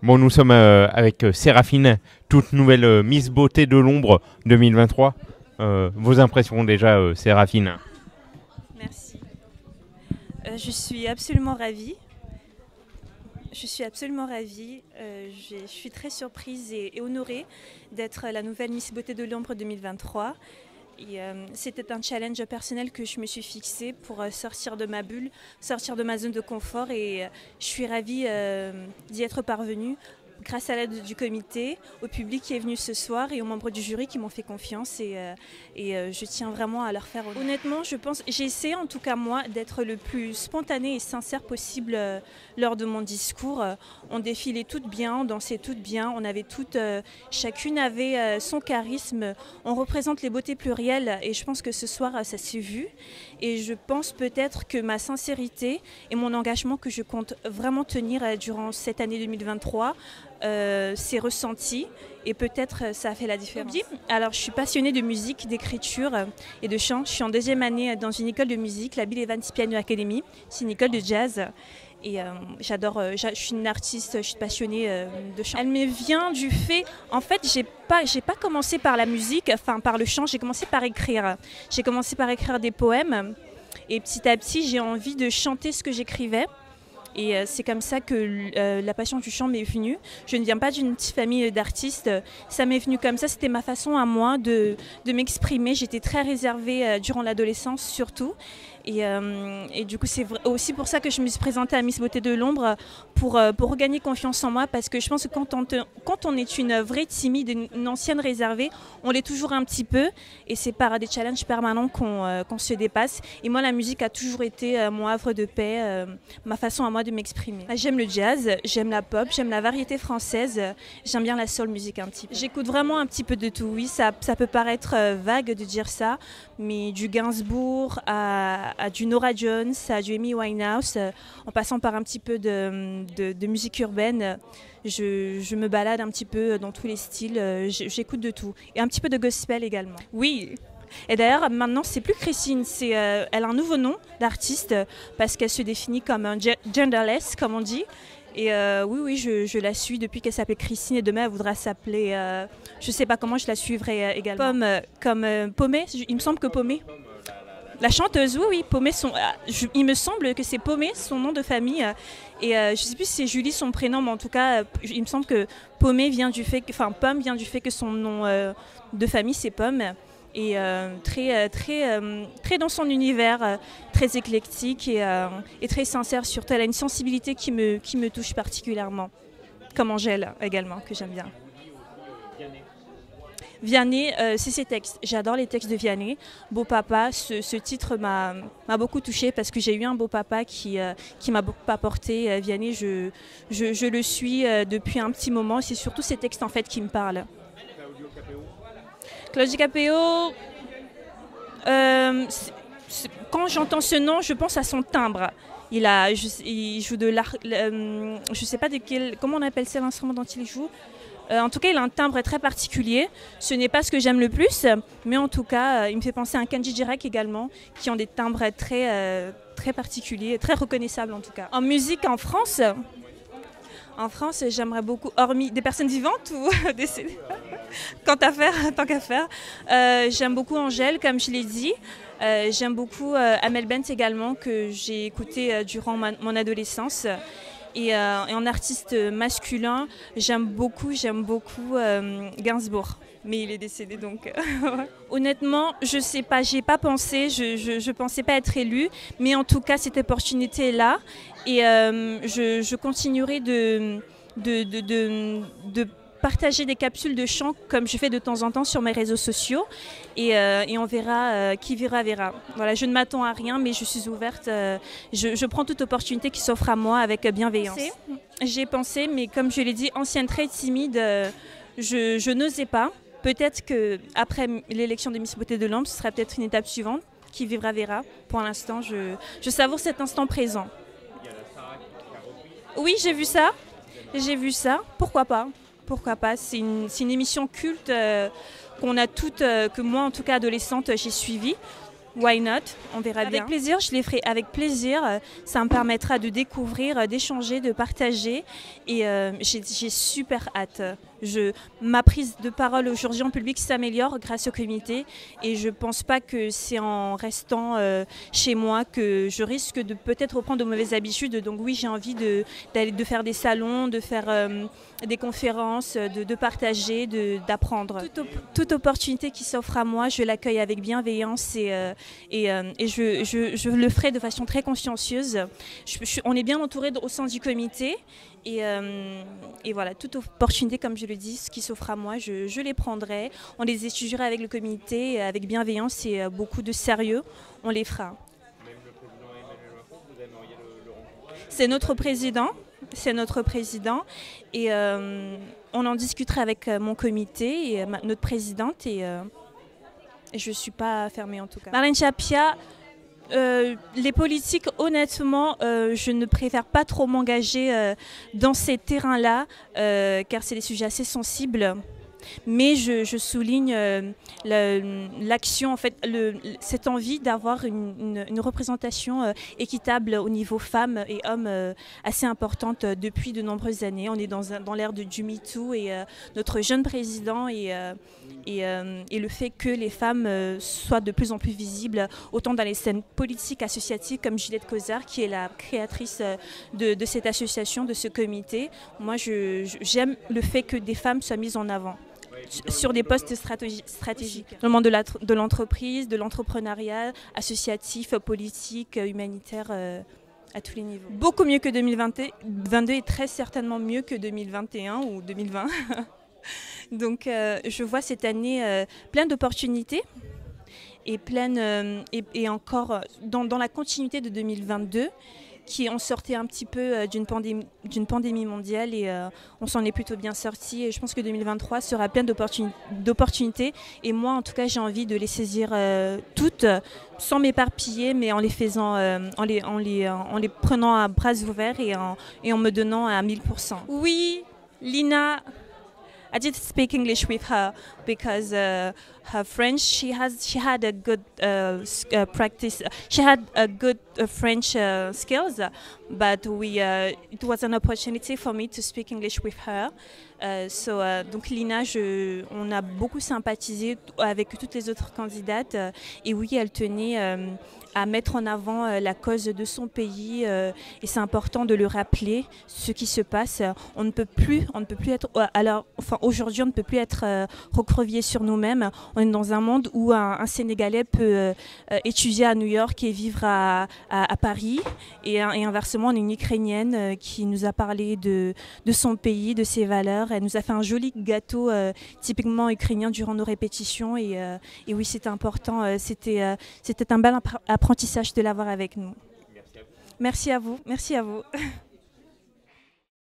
Bon, nous sommes avec Séraphine, toute nouvelle Miss Beauté de l'Ombre 2023. Vos impressions déjà, Séraphine? Merci. Je suis absolument ravie. Je suis absolument ravie. Je suis très surprise et honorée d'être la nouvelle Miss Beauté de l'Ombre 2023. C'était un challenge personnel que je me suis fixé pour sortir de ma bulle, sortir de ma zone de confort et je suis ravie d'y être parvenue grâce à l'aide du comité, au public qui est venu ce soir et aux membres du jury qui m'ont fait confiance et je tiens vraiment à leur faire honneur. Honnêtement, j'ai essayé en tout cas moi d'être le plus spontané et sincère possible lors de mon discours. On défilait toutes bien, on dansait toutes bien, on avait toutes, chacune avait son charisme. On représente les beautés plurielles et je pense que ce soir ça s'est vu et je pense peut-être que ma sincérité et mon engagement que je compte vraiment tenir durant cette année 2023 c'est ressenti et peut-être ça a fait la différence. Alors je suis passionnée de musique, d'écriture et de chant. Je suis en deuxième année dans une école de musique, la Bill Evans Piano Academy. C'est une école de jazz et j'adore, je suis une artiste, je suis passionnée de chant. Elle me vient du fait, en fait j'ai pas commencé par la musique, enfin par le chant, j'ai commencé par écrire. J'ai commencé par écrire des poèmes et petit à petit j'ai envie de chanter ce que j'écrivais. Et c'est comme ça que la passion du chant m'est venue. Je ne viens pas d'une petite famille d'artistes, ça m'est venu comme ça, c'était ma façon à moi de m'exprimer. J'étais très réservée durant l'adolescence surtout. Et du coup c'est aussi pour ça que je me suis présentée à Miss Beauté de l'Ombre pour regagner confiance en moi parce que je pense que quand on est une vraie timide, une ancienne réservée, on l'est toujours un petit peu et c'est par des challenges permanents qu'on se dépasse. Et moi la musique a toujours été mon havre de paix, ma façon à moi de m'exprimer. J'aime le jazz, j'aime la pop, j'aime la variété française, j'aime bien la soul music un petit peu. J'écoute vraiment un petit peu de tout, oui, ça peut paraître vague de dire ça, mais du Gainsbourg à du Norah Jones, à du Amy Winehouse, en passant par un petit peu de musique urbaine. Je me balade un petit peu dans tous les styles, j'écoute de tout. Et un petit peu de gospel également. Oui. Et d'ailleurs, maintenant, c'est plus Christine, elle a un nouveau nom d'artiste parce qu'elle se définit comme un genderless, comme on dit. Et oui, je la suis depuis qu'elle s'appelait Christine et demain elle voudra s'appeler, je sais pas comment, je la suivrai également. Comme Paumé, il me semble que Paumé. La chanteuse, oui, Paumé, il me semble que c'est Paumé, son nom de famille. Et je ne sais plus si c'est Julie son prénom, mais en tout cas, il me semble que Paumé vient du fait, Pomme vient du fait que son nom de famille c'est Pomme. Et très dans son univers, très éclectique et très sincère surtout. Elle a une sensibilité qui me touche particulièrement, comme Angèle également, que j'aime bien. Vianney, c'est ses textes. J'adore les textes de Vianney. Beau Papa, ce titre m'a beaucoup touchée parce que j'ai eu un beau papa qui m'a beaucoup apporté. Vianney, je le suis depuis un petit moment. C'est surtout ses textes en fait qui me parlent. Claudio Capéo, quand j'entends ce nom, je pense à son timbre. Il joue de l'art, je ne sais pas comment on appelle ça l'instrument dont il joue. En tout cas, il a un timbre très particulier. Ce n'est pas ce que j'aime le plus, mais en tout cas, il me fait penser à un Kenji Girac également, qui ont des timbres très particuliers, très reconnaissables en tout cas. En musique, en France, j'aimerais beaucoup, hormis des personnes vivantes ou décédées, tant qu'à faire, j'aime beaucoup Angèle, comme je l'ai dit. J'aime beaucoup Amel Bent également, que j'ai écouté durant mon adolescence. Et en artiste masculin, j'aime beaucoup Gainsbourg. Mais il est décédé donc. Honnêtement, je sais pas, j'y ai pas pensé, je pensais pas être élue, mais en tout cas cette opportunité est là et je continuerai de partager des capsules de chant comme je fais de temps en temps sur mes réseaux sociaux et on verra, qui verra verra. Voilà, je ne m'attends à rien mais je suis ouverte, je prends toute opportunité qui s'offre à moi avec bienveillance. J'ai pensé, mais comme je l'ai dit, ancienne très timide, je n'osais pas. Peut-être qu'après l'élection de Miss Beauté de l'Ombre, ce sera peut-être une étape suivante, qui vivra verra. Pour l'instant, je savoure cet instant présent. Oui, j'ai vu ça, pourquoi pas. Pourquoi pas, c'est une émission culte qu'on a toutes, que moi en tout cas adolescente j'ai suivie. Why not? On verra bien. Avec plaisir, je les ferai avec plaisir. Ça me permettra de découvrir, d'échanger, de partager. Et j'ai super hâte. Ma prise de parole aujourd'hui en public s'améliore grâce au comité. Et je ne pense pas que c'est en restant chez moi que je risque de peut-être reprendre de mauvaises habitudes. Donc oui, j'ai envie de faire des salons, de faire des conférences, de partager, d'apprendre. Toute opportunité qui s'offre à moi, je l'accueille avec bienveillance et je le ferai de façon très consciencieuse. On est bien entouré au sein du comité et voilà, toute opportunité, comme je le dis, ce qui s'offre à moi, je les prendrai. On les étudiera avec le comité, avec bienveillance et beaucoup de sérieux, on les fera. Même le président Emmanuel Macron, vous aimeriez le rencontrer? C'est notre président et on en discutera avec mon comité et notre présidente et je ne suis pas fermée en tout cas. Marlène Schiappa, les politiques, honnêtement, je ne préfère pas trop m'engager dans ces terrains-là car c'est des sujets assez sensibles. Mais je souligne l'action, en fait, cette envie d'avoir une représentation équitable au niveau femmes et hommes assez importante depuis de nombreuses années. On est dans l'ère du MeToo et notre jeune président et le fait que les femmes soient de plus en plus visibles, autant dans les scènes politiques associatives comme Juliette Cozard, qui est la créatrice de cette association, de ce comité. Moi, j'aime le fait que des femmes soient mises en avant sur des postes stratégiques. Dans le monde de l'entreprise, de l'entrepreneuriat, associatif, politique, humanitaire, à tous les niveaux. Beaucoup mieux que 2022 et très certainement mieux que 2021 ou 2020. Donc je vois cette année plein d'opportunités et et encore dans la continuité de 2022. On sortait un petit peu d'une pandémie mondiale et on s'en est plutôt bien sorti. Et je pense que 2023 sera plein d'opportunités. Et moi, en tout cas, j'ai envie de les saisir toutes, sans m'éparpiller, mais en les faisant, en les prenant à bras ouverts et en me donnant à 1000%. Oui, Lina. I did speak English with her because her French, she had a good practice. She had a good French skills, but it was an opportunity for me to speak English with her. Donc Lina, on a beaucoup sympathisé avec toutes les autres candidates et oui, elle tenait à mettre en avant la cause de son pays et c'est important de le rappeler, ce qui se passe. On ne peut plus être, aujourd'hui on ne peut plus être recroquevillé sur nous-mêmes. On est dans un monde où un Sénégalais peut étudier à New York et vivre à Paris et inversement, on est une Ukrainienne qui nous a parlé de son pays, de ses valeurs. Elle nous a fait un joli gâteau typiquement ukrainien durant nos répétitions et oui, c'était important. C'était un bel apprentissage de l'avoir avec nous. Merci à vous. Merci à vous.